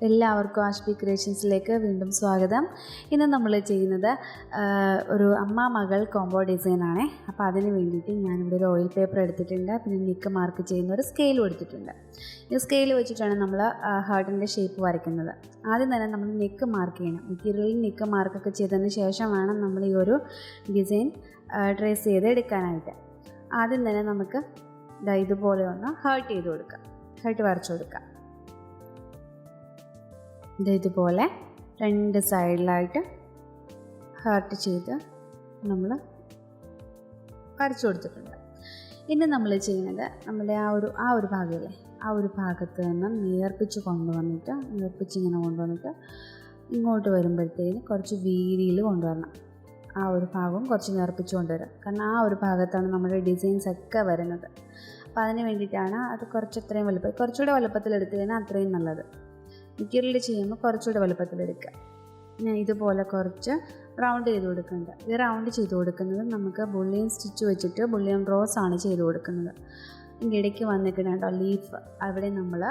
എല്ലാവർക്കും Ashbicreationsലേക്ക് വീണ്ടും സ്വാഗതം. ഇന്ന് നമ്മൾ ചെയ്യുന്നത് ഒരു അമ്മ മകൾ കോംബോ ഡിസൈൻ ആണ്. അപ്പോൾ അതിന് വേണ്ടിയിട്ട് ഞാനിവിടെ ഒരു ഓയിൽ പേപ്പർ എടുത്തിട്ടുണ്ട്. പിന്നെ നെക്ക് മാർക്ക് ചെയ്യുന്ന ഒരു സ്കെയിലും എടുത്തിട്ടുണ്ട്. ഈ സ്കെയിൽ വെച്ചിട്ടാണ് നമ്മൾ ഹാർട്ടിൻ്റെ ഷേപ്പ് വരയ്ക്കുന്നത്. ആദ്യം തന്നെ നമ്മൾ നെക്ക് മാർക്ക് ചെയ്യണം. മെറ്റീരിയലിൽ നെക്ക് മാർക്കൊക്കെ ചെയ്തതിന് ശേഷം വേണം നമ്മൾ ഈ ഒരു ഡിസൈൻ ട്രേസ് ചെയ്ത് എടുക്കാനായിട്ട്. ആദ്യം തന്നെ നമുക്ക് ഇതുപോലെ ഒന്ന് ഹേർട്ട് ചെയ്ത് കൊടുക്കാം, ഹേർട്ട് വരച്ചു കൊടുക്കാം. ഇതുപോലെ രണ്ട് സൈഡിലായിട്ട് ഹാർട്ട് ചെയ്ത് നമ്മൾ വരച്ചു കൊടുത്തിട്ടുണ്ട്. ഇനി നമ്മൾ ചെയ്യുന്നത് നമ്മുടെ ആ ഒരു ഭാഗമല്ലേ, ആ ഒരു ഭാഗത്ത് നിന്ന് നേർപ്പിച്ച് ഇങ്ങനെ കൊണ്ടുവന്നിട്ട് ഇങ്ങോട്ട് വരുമ്പോഴത്തേന് കുറച്ച് വീതിയിൽ കൊണ്ടുവരണം. ആ ഒരു ഭാഗവും കുറച്ച് നേർപ്പിച്ച് കൊണ്ടുവരാം. കാരണം ആ ഒരു ഭാഗത്താണ് നമ്മുടെ ഡിസൈൻസ് ഒക്കെ വരുന്നത്. അപ്പോൾ അതിന് വേണ്ടിയിട്ടാണ് അത് കുറച്ചത്രയും വലുപ്പം, കുറച്ചുകൂടെ വലുപ്പത്തിലെടുത്ത് കഴിഞ്ഞാൽ അത്രയും നല്ലത്. മെറ്റീരിയൽ ചെയ്യുമ്പോൾ കുറച്ചുകൂടെ വലുപ്പത്തിലെടുക്കുക. ഞാൻ ഇതുപോലെ കുറച്ച് റൗണ്ട് ചെയ്ത് കൊടുക്കുന്നുണ്ട്. ഈ റൗണ്ട് ചെയ്ത് കൊടുക്കുന്നത് നമുക്ക് ബുള്ളിയൻ സ്റ്റിച്ച് വെച്ചിട്ട് ബുള്ളിയൻ റോസ് ആണ് ചെയ്ത് കൊടുക്കുന്നത്. ഇതിൻ്റെ ഇടയ്ക്ക് വന്നിട്ടുണ്ടോ ലീഫ്, അവിടെ നമ്മൾ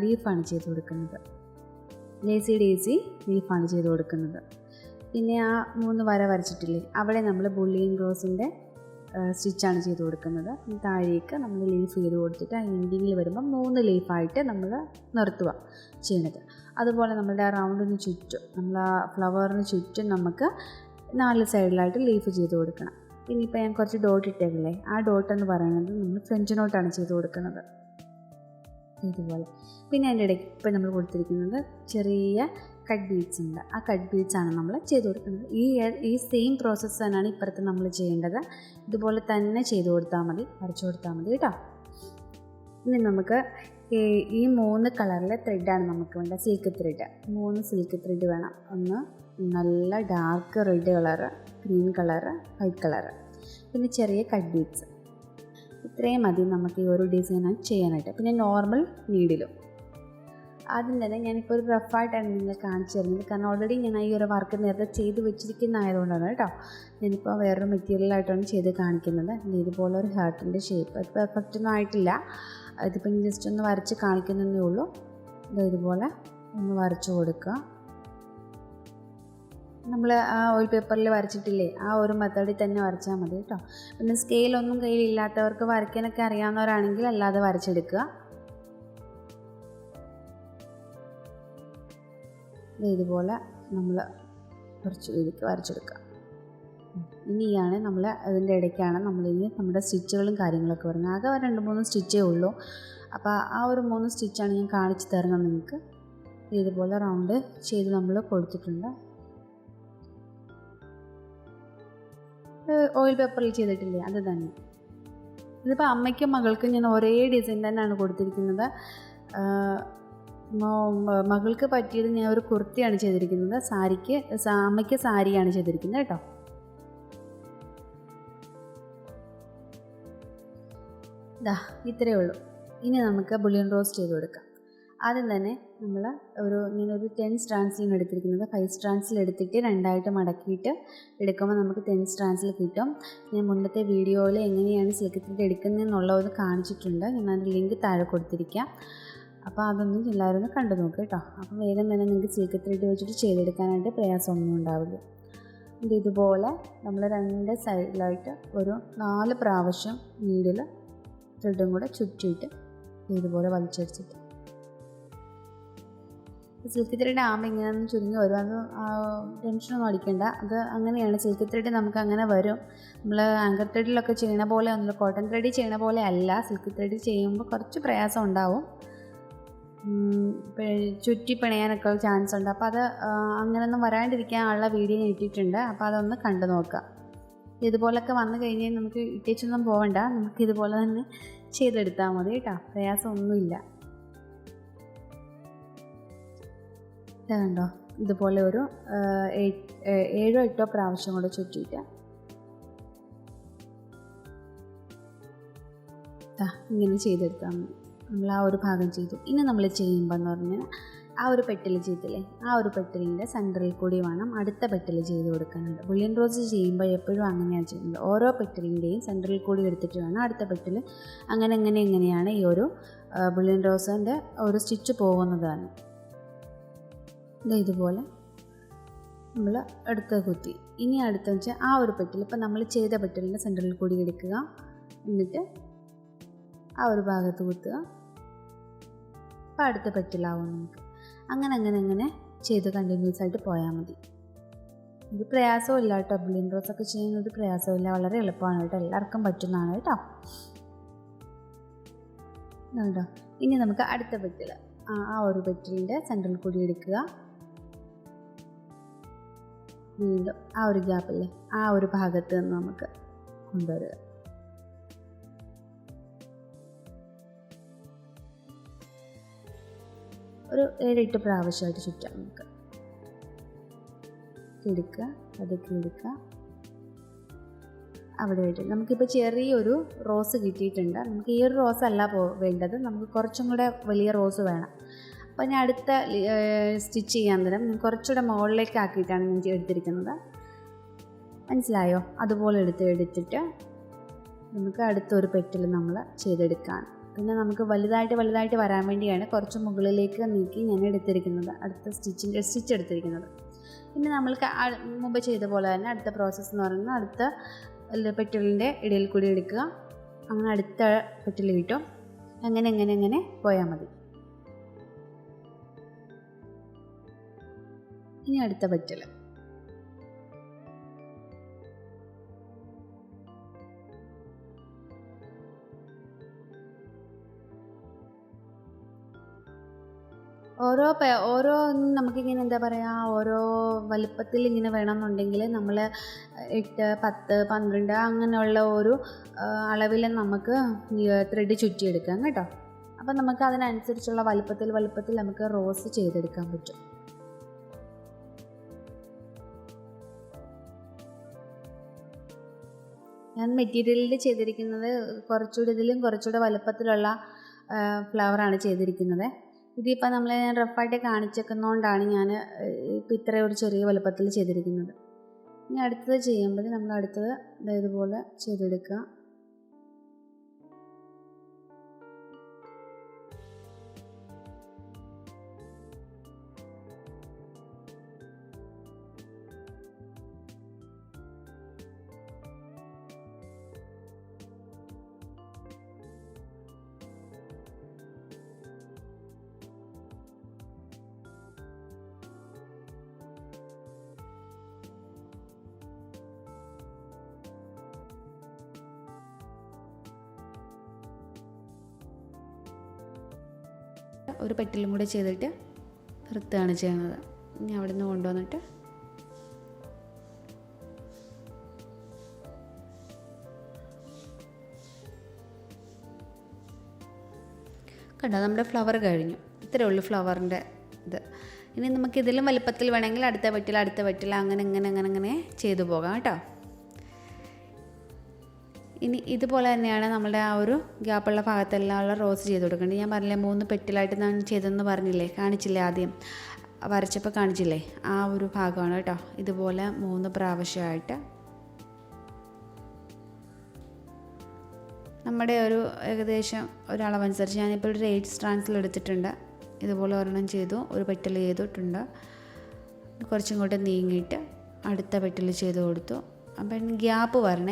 ലീഫാണ് ചെയ്ത് കൊടുക്കുന്നത്. ലേസി ഡേസി ലീഫാണ് ചെയ്ത് കൊടുക്കുന്നത്. പിന്നെ ആ 3 വര വരച്ചിട്ടില്ലേ, അവിടെ നമ്മൾ ബുള്ളിയൻ റോസിൻ്റെ സ്റ്റിച്ചാണ് ചെയ്ത് കൊടുക്കുന്നത്. താഴേക്ക് നമ്മൾ ലീഫ് ചെയ്ത് കൊടുത്തിട്ട് ആ എൻഡിങ്ങിൽ വരുമ്പോൾ 3 ലീഫായിട്ട് നമ്മൾ നിർത്തുക ചെയ്യണത്. അതുപോലെ നമ്മളുടെ ആ റൗണ്ടിന് ചുറ്റും, നമ്മൾ ആ ഫ്ലവറിന് ചുറ്റും നമുക്ക് 4 സൈഡിലായിട്ട് ലീഫ് ചെയ്ത് കൊടുക്കണം. പിന്നെ ഇപ്പോൾ ഞാൻ കുറച്ച് ഡോട്ട് ഇട്ടേക്കില്ലേ, ആ ഡോട്ട് എന്ന് പറയുന്നത് നമ്മൾ ഫ്രഞ്ച് നോട്ടാണ് ചെയ്ത് കൊടുക്കുന്നത് ഇതുപോലെ. പിന്നെ അതിൻ്റെ ഇടയ്ക്ക് ഇപ്പോൾ നമ്മൾ കൊടുത്തിരിക്കുന്നത് ചെറിയ കട്ട് ബീഡ്സ് ഉണ്ട്. ആ കട്ട് ബീഡ്സാണ് നമ്മൾ ചെയ്ത് കൊടുക്കുന്നത്. ഈ സെയിം പ്രോസസ്സ് തന്നെയാണ് ഇപ്പുറത്ത് നമ്മൾ ചെയ്യേണ്ടത്. ഇതുപോലെ തന്നെ ചെയ്ത് കൊടുത്താൽ മതി, വരച്ചു കൊടുത്താൽ മതി കേട്ടോ. ഇനി നമുക്ക് ഈ 3 കളറിലെ ത്രെഡാണ് നമുക്ക് വേണ്ട. സിൽക്ക് ത്രെഡ്, 3 സിൽക്ക് ത്രെഡ് വേണം. ഒന്ന് നല്ല dark red colour, green colour, white colour, പിന്നെ ചെറിയ കട്ട് ബീഡ്സ്. ഇത്രയും മതി നമുക്ക് ഈ ഒരു ഡിസൈൻ ചെയ്യാനായിട്ട്. പിന്നെ നോർമൽ നീഡിലും. ആദ്യം തന്നെ ഞാനിപ്പോൾ ഒരു റഫായിട്ടാണ് നിങ്ങളെ കാണിച്ചു തരുന്നത്. കാരണം ഓൾറെഡി ഞാൻ ഈ ഒരു വർക്ക് നേരത്തെ ചെയ്ത് വെച്ചിരിക്കുന്നതായതുകൊണ്ടാണ് കേട്ടോ. ഞാനിപ്പോൾ വേറൊരു മെറ്റീരിയലായിട്ടാണ് ചെയ്ത് കാണിക്കുന്നത്. ഇതുപോലെ ഒരു ഹാർട്ടിൻ്റെ ഷേപ്പ്, അത് പെർഫെക്റ്റ് ഒന്നും ആയിട്ടില്ല. ഇതിപ്പോൾ ഞാൻ ജസ്റ്റ് ഒന്ന് വരച്ച് കാണിക്കുന്നതേ ഉള്ളൂ. ഇതുപോലെ ഒന്ന് വരച്ചു കൊടുക്കുക. നമ്മൾ ആ ഓയിൽ പേപ്പറിൽ വരച്ചിട്ടില്ലേ, ആ ഒരു മെത്തേഡിൽ തന്നെ വരച്ചാൽ മതി കേട്ടോ. പിന്നെ സ്കെയിലൊന്നും കയ്യിലില്ലാത്തവർക്ക് വരയ്ക്കാനൊക്കെ അറിയാവുന്നവരാണെങ്കിൽ അല്ലാതെ വരച്ചെടുക്കുക. ഇതുപോലെ നമ്മൾ കുറച്ച് രീതിക്ക് വരച്ചെടുക്കുക. ഇനിയാണ് നമ്മൾ അതിൻ്റെ ഇടയ്ക്കാണ് നമ്മളിനി നമ്മുടെ സ്റ്റിച്ചുകളും കാര്യങ്ങളൊക്കെ വരുന്നത്. ആകെ 2-3 സ്റ്റിച്ചേ ഉള്ളൂ. അപ്പോൾ ആ ഒരു 3 സ്റ്റിച്ചാണ് ഞാൻ കാണിച്ചു തരുന്നത് നിങ്ങൾക്ക്. ഇതുപോലെ റൗണ്ട് ചെയ്ത് നമ്മൾ കൊടുത്തിട്ടുണ്ട്. ഓയിൽ പേപ്പറിൽ ചെയ്തിട്ടില്ലേ, അത് തന്നെ. ഇതിപ്പോൾ അമ്മയ്ക്കും മകൾക്കും ഞാൻ ഒരേ ഡിസൈൻ തന്നെയാണ് കൊടുത്തിരിക്കുന്നത്. മകൾക്ക് പറ്റിയത് ഞാൻ ഒരു കുർത്തിയാണ് ചെയ്തിരിക്കുന്നത്. അമ്മയ്ക്ക് സാരിയാണ് ചെയ്തിരിക്കുന്നത് കേട്ടോ. ഇത്രയേ ഉള്ളൂ. ഇനി നമുക്ക് ബുള്ളിയൻ റോസ് ചെയ്ത് കൊടുക്കാം. ആദ്യം തന്നെ ഞാനൊരു 10 സ്ട്രാൻഡ്സിലാണ് എടുത്തിരിക്കുന്നത്. 5 സ്ട്രാൻഡ്സിൽ എടുത്തിട്ട് 2ആയിട്ട് മടക്കിയിട്ട് എടുക്കുമ്പോൾ നമുക്ക് 10 സ്ട്രാൻഡ്സിൽ കിട്ടും. ഞാൻ മുന്നത്തെ വീഡിയോയിൽ എങ്ങനെയാണ് സിൽക്ക് ത്രെഡ് എടുക്കുന്നതെന്നുള്ളത് കാണിച്ചിട്ടുണ്ട്. ഞാൻ അതിൻ്റെ ലിങ്ക് താഴെ കൊടുത്തിരിക്കാം. അപ്പോൾ അതൊന്നും എല്ലാവരും ഒന്ന് കണ്ടു നോക്കുക കേട്ടോ. അപ്പം വേഗം തന്നെ നിങ്ങൾക്ക് സിൽക്ക് ത്രെഡ് വെച്ചിട്ട് ചെയ്തെടുക്കാനായിട്ട് പ്രയാസമൊന്നും ഉണ്ടാവില്ല. ഇതുപോലെ നമ്മൾ 2 സൈഡിലായിട്ട് ഒരു 4 പ്രാവശ്യം നീഡിൽ ത്രെഡും കൂടെ ചുറ്റിയിട്ട് ഇതുപോലെ വലിച്ചടിച്ചിട്ട്, സിൽക്ക് ത്രെഡ് ആകുമ്പോൾ ഇങ്ങനെയൊന്നും ചുരുങ്ങി വരും. അത് ടെൻഷനൊന്നും അടിക്കേണ്ട. അത് അങ്ങനെയാണ് സിൽക്ക് ത്രെഡ്, നമുക്ക് അങ്ങനെ വരും. നമ്മൾ ആങ്കർ ത്രെഡിലൊക്കെ ചെയ്യണ പോലെ ഒന്നുമില്ല, കോട്ടൺ ത്രെഡ് ചെയ്യണ പോലെ അല്ല. സിൽക്ക് ത്രെഡ് ചെയ്യുമ്പോൾ കുറച്ച് പ്രയാസം ഉണ്ടാവും, ചുറ്റി പിണയാനൊക്കെ ചാൻസ് ഉണ്ട്. അപ്പോൾ അത് അങ്ങനെയൊന്നും വരാണ്ടിരിക്കാനുള്ള വീഡിയോ ഞാൻ ഇട്ടിട്ടുണ്ട്. അപ്പോൾ അതൊന്ന് കണ്ടു നോക്കുക. ഇതുപോലൊക്കെ വന്നു കഴിഞ്ഞാൽ നമുക്ക് ഇട്ടേച്ചൊന്നും പോകണ്ട, നമുക്ക് ഇതുപോലെ തന്നെ ചെയ്തെടുത്താൽ മതി കേട്ടോ. പ്രയാസമൊന്നുമില്ല. കണ്ടോ, ഇതുപോലെ ഒരു 7-8 പ്രാവശ്യം കൂടെ ചുറ്റിയിട്ട് ഇങ്ങനെ ചെയ്തെടുത്താൽ മതി. നമ്മൾ ആ ഒരു ഭാഗം ചെയ്തു. ഇനി നമ്മൾ ചെയ്യുമ്പോൾ എന്ന് പറഞ്ഞാൽ ആ ഒരു പെട്ടിൽ ചെയ്തില്ലേ, ആ ഒരു പെട്ടിലിൻ്റെ സെൻറ്ററിൽ കൂടി വേണം അടുത്ത പെട്ടിൽ ചെയ്ത് കൊടുക്കാനുണ്ട്. ബുള്ളിയൻ റോസ് ചെയ്യുമ്പോൾ എപ്പോഴും അങ്ങനെയാണ് ചെയ്യുന്നത്. ഓരോ പെട്ടിലിൻ്റെയും സെൻറ്ററിൽ കൂടി എടുത്തിട്ട് വേണം അടുത്ത പെട്ടിൽ. എങ്ങനെയാണ് ഈ ഒരു ബുള്ളിയൻ റോസിൻ്റെ ഒരു സ്റ്റിച്ച് പോകുന്നതാണ്. ഇതുപോലെ നമ്മൾ അടുത്ത കുത്തി. ഇനി അടുത്ത വെച്ചാൽ ആ ഒരു പെട്ടിൽ, ഇപ്പം നമ്മൾ ചെയ്ത പെട്ടിലിൻ്റെ സെൻറ്ററിൽ കൂടി എടുക്കുക, എന്നിട്ട് ആ ഒരു ഭാഗത്ത് കുത്തുക. അപ്പോൾ അടുത്ത പെട്ടിലാവും നമുക്ക്. അങ്ങനെ ചെയ്ത് കണ്ടിന്യൂസ് ആയിട്ട് പോയാൽ മതി. ഒരു പ്രയാസമില്ല കേട്ടോ, ബുള്ളിയൻ റോസൊക്കെ ചെയ്യുന്ന ഒരു പ്രയാസമില്ല, വളരെ എളുപ്പമാണ് കേട്ടോ, എല്ലാവർക്കും പറ്റുന്നതാണ് കേട്ടോ. കേട്ടോ, ഇനി നമുക്ക് അടുത്ത പെട്ടിൽ ആ ഒരു പെട്ടിലിൻ്റെ സെൻറ്ററിൽ കൂടി എടുക്കുക. വീണ്ടും ആ ഒരു ഗ്യാപ്പില്ലേ, ആ ഒരു ഭാഗത്ത് നിന്ന് നമുക്ക് കൊണ്ടുവരിക. ഒരു 7-8 പ്രാവശ്യമായിട്ട് ചുറ്റാം നമുക്ക്. എടുക്കുക, അതൊക്കെ എടുക്കുക. അവിടെ ആയിട്ട് നമുക്കിപ്പോൾ ചെറിയൊരു റോസ് കിട്ടിയിട്ടുണ്ട്. നമുക്ക് ഈ ഒരു റോസ് അല്ല വേണ്ടത്, നമുക്ക് കുറച്ചും കൂടെ വലിയ റോസ് വേണം. അപ്പോൾ ഞാൻ അടുത്ത സ്റ്റിച്ച് ചെയ്യാൻ നേരം ഞാൻ കുറച്ചുകൂടെ മുകളിലേക്ക് ആക്കിയിട്ടാണ് ഞാൻ എടുത്തിരിക്കുന്നത്. മനസ്സിലായോ? അതുപോലെ എടുത്തിട്ട് നമുക്ക് അടുത്തൊരു പെട്ടിൽ നമ്മൾ ചെയ്തെടുക്കാം. പിന്നെ നമുക്ക് വലുതായിട്ട് വരാൻ വേണ്ടിയാണ് കുറച്ച് മുകളിലേക്ക് നീക്കി ഞാൻ എടുത്തിരിക്കുന്നത്, അടുത്ത സ്റ്റിച്ച് എടുത്തിരിക്കുന്നത്. പിന്നെ നമ്മൾക്ക് മുമ്പ് ചെയ്ത പോലെ തന്നെ അടുത്ത പ്രോസസ്സ് എന്ന് പറയുന്നത് അടുത്ത പെട്ടിലിൻ്റെ ഇടയിൽ കൂടി എടുക്കുക. അങ്ങനെ അടുത്ത പെട്ടിൽ കിട്ടും. അങ്ങനെ പോയാൽ മതി. ഇനി അടുത്ത പെട്ടിൽ ഓരോ നമുക്കിങ്ങനെ എന്താ പറയുക, ഓരോ വലിപ്പത്തിൽ ഇങ്ങനെ വേണമെന്നുണ്ടെങ്കിൽ നമ്മൾ 8, 10, 12 അങ്ങനെയുള്ള ഒരു അളവിൽ നമുക്ക് ത്രെഡ് ചുറ്റിയെടുക്കാം കേട്ടോ. അപ്പം നമുക്ക് അതിനനുസരിച്ചുള്ള വലിപ്പത്തിൽ നമുക്ക് റോസ് ചെയ്തെടുക്കാൻ പറ്റും. ഞാൻ മെറ്റീരിയലിൽ ചെയ്തിരിക്കുന്നത് കുറച്ചുകൂടെ വലുപ്പത്തിലുള്ള ഫ്ലവറാണ് ചെയ്തിരിക്കുന്നത്. ഇതിപ്പോൾ ഞാൻ റഫായിട്ട് കാണിച്ചേക്കുന്നതുകൊണ്ടാണ് ഞാൻ ഇപ്പോൾ ഇത്രയും ഒരു ചെറിയ വലുപ്പത്തിൽ ചെയ്തിരിക്കുന്നത്. ഇനി അടുത്തത് ചെയ്യുമ്പോൾ നമ്മൾ അടുത്തത് ഇതുപോലെ ചെയ്തെടുക്കുക. ഒരു പെട്ടിലും കൂടെ ചെയ്തിട്ട് നിർത്തുകയാണ് ചെയ്യുന്നത്. ഇനി അവിടെ നിന്ന് കൊണ്ടുവന്നിട്ട് കണ്ടോ, നമ്മുടെ ഫ്ലവർ കഴിഞ്ഞു. ഇത്രയേ ഉള്ളൂ ഫ്ലവറിൻ്റെ ഇത്. ഇനി നമുക്ക് ഇതിലും വലുപ്പത്തിൽ വേണമെങ്കിൽ അടുത്ത പെട്ടിൽ അങ്ങനെ ചെയ്തു പോകാം കേട്ടോ. ഇനി ഇതുപോലെ തന്നെയാണ് നമ്മുടെ ആ ഒരു ഗ്യാപ്പുള്ള ഭാഗത്തെല്ലാം ഉള്ള റോസ് ചെയ്ത് കൊടുക്കേണ്ടത്. ഞാൻ പറഞ്ഞില്ലേ 3 പെട്ടിലായിട്ട് ഞാൻ ചെയ്തെന്ന് കാണിച്ചില്ലേ, ആദ്യം വരച്ചപ്പോൾ കാണിച്ചില്ലേ, ആ ഒരു ഭാഗമാണ് കേട്ടോ. ഇതുപോലെ 3 പ്രാവശ്യമായിട്ട് നമ്മുടെ ഒരു ഏകദേശം ഒരളവനുസരിച്ച് ഞാനിപ്പോൾ ഒരു 8 സ്ട്രാൻഡ്സിൽ എടുത്തിട്ടുണ്ട്. ഇതുപോലെ ഒരെണ്ണം ചെയ്തു, ഒരു പെട്ടിൽ ചെയ്തിട്ടുണ്ട്. കുറച്ചും കൂടെ നീങ്ങിയിട്ട് അടുത്ത പെട്ടിൽ ചെയ്ത് കൊടുത്തു. അപ്പം ഗ്യാപ്പ് വരുന്ന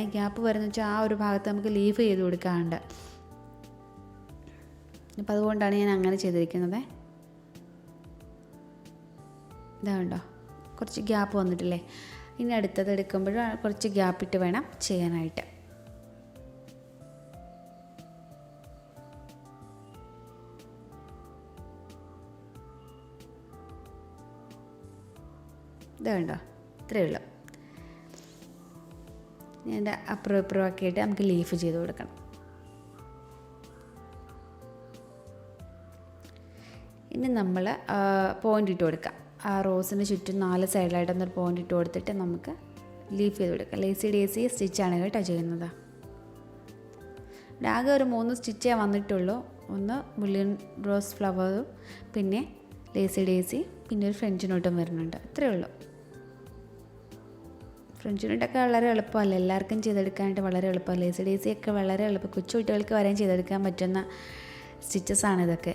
വെച്ചാൽ ആ ഒരു ഭാഗത്ത് നമുക്ക് ലീഫ് ചെയ്ത് കൊടുക്കാറുണ്ട്. അപ്പം അതുകൊണ്ടാണ് ഞാൻ അങ്ങനെ ചെയ്തിരിക്കുന്നത്. ഇതാണ്ടോ, കുറച്ച് ഗ്യാപ്പ് വന്നിട്ടില്ലേ. ഇനി അടുത്തത് എടുക്കുമ്പോൾ കുറച്ച് ഗ്യാപ്പിട്ട് വേണം ചെയ്യാനായിട്ട്. ഇതാണ്ടോ, ഇത്രയേ ഉള്ളൂ. ഞാൻ അപ്പുറം ആക്കിയിട്ട് നമുക്ക് ലീഫ് ചെയ്ത് കൊടുക്കണം. ഇനി നമ്മൾ പോയിൻ്റ് ഇട്ട് കൊടുക്കാം. ആ റോസിന് ചുറ്റും 4 സൈഡിലായിട്ടൊന്നൊരു പോയിൻ്റ് ഇട്ട് കൊടുത്തിട്ട് നമുക്ക് ലീഫ് ചെയ്ത് കൊടുക്കാം. ലേസി ഡേസി സ്റ്റിച്ചാണ് കേട്ടോ ചെയ്യുന്നത്. ഇവിടെ ആകെ ഒരു 3 സ്റ്റിച്ചേ വന്നിട്ടുള്ളൂ. ഒന്ന് ബുള്ളിയൻ റോസ് ഫ്ലവറും, പിന്നെ ലേസി ഡേസി, പിന്നെ ഒരു ഫ്രഞ്ച് നോട്ടും വരുന്നുണ്ട്. ഇത്രയേ ഉള്ളൂ. ഫ്രഞ്ച് നോട്ടൊക്കെ വളരെ എളുപ്പമല്ല, എല്ലാവർക്കും ചെയ്തെടുക്കാനായിട്ട് വളരെ എളുപ്പമല്ല. ലേസി ഡേസിയൊക്കെ വളരെ എളുപ്പം, കൊച്ചു കുട്ടികൾക്ക് വരെയും ചെയ്തെടുക്കാൻ പറ്റുന്ന സ്റ്റിച്ചസാണ് ഇതൊക്കെ.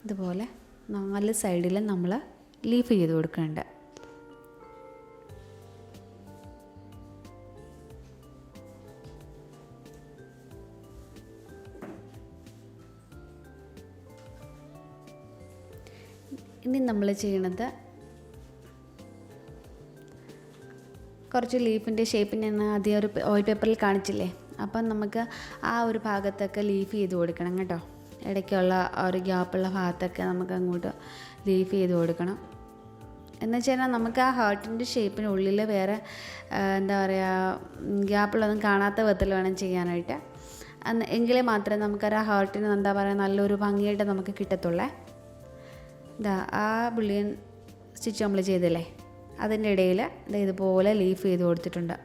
ഇതുപോലെ 4 സൈഡിലും നമ്മൾ ലീഫ് ചെയ്ത് കൊടുക്കുന്നുണ്ട്. ഇനി നമ്മൾ ചെയ്യണത് കുറച്ച് ലീഫിൻ്റെ ഷേപ്പ് ഞാൻ ആദ്യം ഒരു ഓയിൽ പേപ്പറിൽ കാണിച്ചില്ലേ, അപ്പം നമുക്ക് ആ ഒരു ഭാഗത്തൊക്കെ ലീഫ് ചെയ്ത് കൊടുക്കണം കേട്ടോ. ഇടയ്ക്കുള്ള ആ ഒരു ഗ്യാപ്പുള്ള ഭാഗത്തൊക്കെ നമുക്ക് അങ്ങോട്ട് ലീഫ് ചെയ്ത് കൊടുക്കണം. എന്ന് വെച്ചാൽ നമുക്ക് ആ ഹാർട്ടിൻ്റെ ഷേപ്പിനുള്ളിൽ വേറെ എന്താ പറയുക ഗ്യാപ്പുള്ളൊന്നും കാണാത്ത വിധത്തിൽ വേണം ചെയ്യാനായിട്ട്. എങ്കിലേ മാത്രമേ നമുക്കൊരു ഹാർട്ടിന് എന്താ പറയുക നല്ലൊരു ഭംഗിയായിട്ട് നമുക്ക് കിട്ടത്തുള്ളേ. ഇതാ ആ ബുള്ളിയൻ സ്റ്റിച്ച് നമ്മൾ ചെയ്തില്ലേ, അതിൻ്റെ ഇടയിൽ ഇതുപോലെ ലീഫ് ചെയ്ത് കൊടുത്തിട്ടുണ്ട്.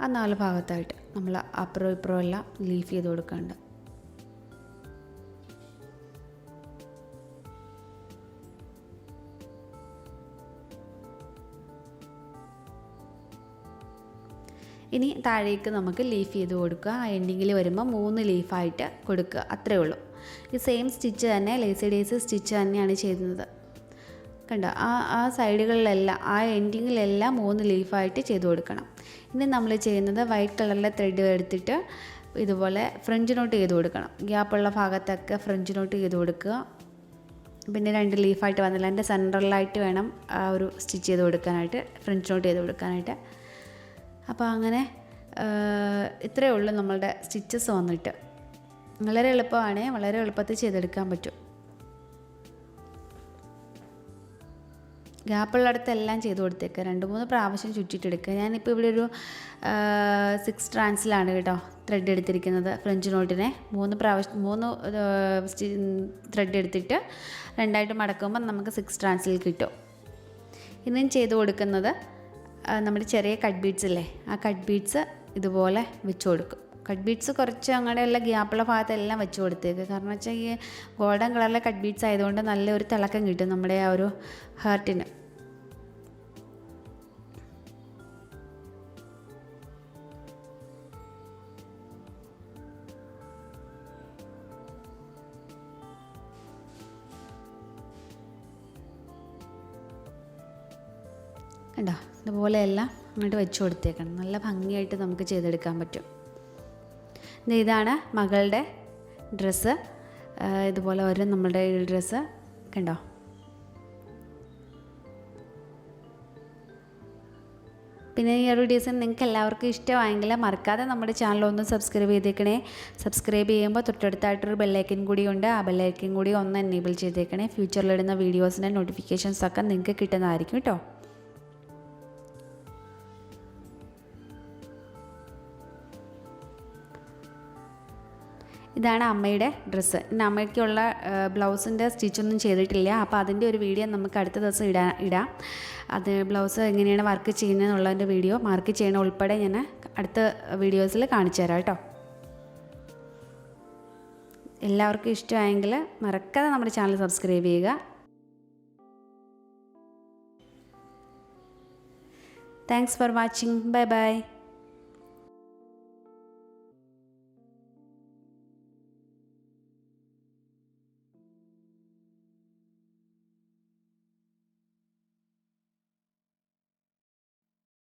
ആ 4 ഭാഗത്തായിട്ട് നമ്മൾ അപ്പുറം ഇപ്പുറം എല്ലാം ലീഫ് ചെയ്ത് കൊടുക്കുന്നുണ്ട്. ഇനി താഴേക്ക് നമുക്ക് ലീഫ് ചെയ്ത് കൊടുക്കുക. ആ എൻഡിങ്ങിൽ വരുമ്പോൾ 3 ലീഫായിട്ട് കൊടുക്കുക, അത്രയേ ഉള്ളൂ. ഈ സെയിം സ്റ്റിച്ച് തന്നെ ലേസി ഡേയ്സ് സ്റ്റിച്ച് തന്നെയാണ് ചെയ്യുന്നത്. കണ്ടോ, ആ സൈഡുകളിലെല്ലാം ആ എൻഡിങ്ങിലെല്ലാം 3 ലീഫായിട്ട് ചെയ്ത് കൊടുക്കണം. ഇനി നമ്മൾ ചെയ്യുന്നത് വൈറ്റ് കളറിലെ ത്രെഡ് എടുത്തിട്ട് ഇതുപോലെ ഫ്രഞ്ച് നോട്ട് ചെയ്ത് കൊടുക്കണം. ഗ്യാപ്പുള്ള ഭാഗത്തൊക്കെ ഫ്രഞ്ച് നോട്ട് ചെയ്ത് കൊടുക്കുക. പിന്നെ 2 ലീഫായിട്ട് വന്നില്ല, എൻ്റെ സെൻട്രലായിട്ട് വേണം ആ ഒരു സ്റ്റിച്ച് ചെയ്ത് കൊടുക്കാനായിട്ട്, ഫ്രഞ്ച് നോട്ട് ചെയ്ത് കൊടുക്കാനായിട്ട്. അപ്പോൾ അങ്ങനെ ഇത്രയേ ഉള്ളൂ നമ്മളുടെ സ്റ്റിച്ചസ് വന്നിട്ട്. വളരെ എളുപ്പമാണ്, വളരെ എളുപ്പത്തിൽ ചെയ്തെടുക്കാൻ പറ്റും. ഗ്യാപ്പുള്ളിടത്തെല്ലാം ചെയ്ത് കൊടുത്തേക്കുക, 2-3 പ്രാവശ്യം ചുറ്റിട്ടെടുക്കുക. ഞാനിപ്പോൾ ഇവിടെ ഒരു 6 സ്ട്രാൻഡ്സിലാണ് കേട്ടോ ത്രെഡ് എടുത്തിരിക്കുന്നത്. ഫ്രഞ്ച് നോട്ടിനെ 3 ത്രെഡ് എടുത്തിട്ട് 2ആയിട്ട് മടക്കുമ്പോൾ നമുക്ക് 6 സ്ട്രാൻഡ്സിൽ കിട്ടും. ഇനിയും ചെയ്ത് കൊടുക്കുന്നത് നമ്മുടെ ചെറിയ കട്ട് ബീഡ്സ് ഇല്ലേ, ആ കട്ട് ബീഡ്സ് ഇതുപോലെ വെച്ച് കൊടുക്കും. കട്ട് ബീഡ്സ് കുറച്ച് അങ്ങനെയുള്ള ഗ്യാപ്പുള്ള ഭാഗത്തെല്ലാം വെച്ച് കൊടുത്തേക്ക്. കാരണം വെച്ചാൽ ഈ ഗോൾഡൻ കളറിലെ കട്ട് ബീഡ്സ് ആയതുകൊണ്ട് നല്ലൊരു തിളക്കം കിട്ടും നമ്മുടെ ആ ഒരു ഹാർട്ടിന്. കണ്ടോ, ഇതുപോലെയെല്ലാം അങ്ങോട്ട് വെച്ച് കൊടുത്തേക്കണം. നല്ല ഭംഗിയായിട്ട് നമുക്ക് ചെയ്തെടുക്കാൻ പറ്റും. ഇതാണ് മകളുടെ ഡ്രസ്സ്. ഇതുപോലെ വരും നമ്മുടെ ഈ ഡ്രസ്സ്. കണ്ടോ, പിന്നെ ഈ ഒരു ഡിസൈൻ നിങ്ങൾക്ക് എല്ലാവർക്കും ഇഷ്ടമായെങ്കിൽ മറക്കാതെ നമ്മുടെ ചാനലൊന്ന് സബ്സ്ക്രൈബ് ചെയ്തേക്കണേ. സബ്സ്ക്രൈബ് ചെയ്യുമ്പോൾ തൊട്ടടുത്തായിട്ടൊരു ബെല്ലൈക്കൻ കൂടി ഉണ്ട്, ആ ബെല്ലൈക്കൻ കൂടി ഒന്ന് എനേബിൾ ചെയ്തേക്കണേ. ഫ്യൂച്ചറിലിടുന്ന വീഡിയോസിൻ്റെ നോട്ടിഫിക്കേഷൻസൊക്കെ നിങ്ങൾക്ക് കിട്ടുന്നതായിരിക്കും കേട്ടോ. ഇതാണ് അമ്മയുടെ ഡ്രസ്സ്. ഇന്ന് അമ്മയ്ക്കുള്ള ബ്ലൗസിൻ്റെ സ്റ്റിച്ചൊന്നും ചെയ്തിട്ടില്ല, അപ്പോൾ അതിൻ്റെ ഒരു വീഡിയോ നമുക്ക് അടുത്ത ദിവസം ഇടാം. അത് ബ്ലൗസ് എങ്ങനെയാണ് വർക്ക് ചെയ്യുന്നതെന്നുള്ളതിൻ്റെ വീഡിയോ മാർക്ക് ചെയ്യണ ഉൾപ്പെടെ ഞാൻ അടുത്ത വീഡിയോസിൽ കാണിച്ചു തരാം കേട്ടോ. എല്ലാവർക്കും ഇഷ്ടമായെങ്കിൽ മറക്കാതെ നമ്മുടെ ചാനൽ സബ്സ്ക്രൈബ് ചെയ്യുക. Thanks for watching. Bye bye.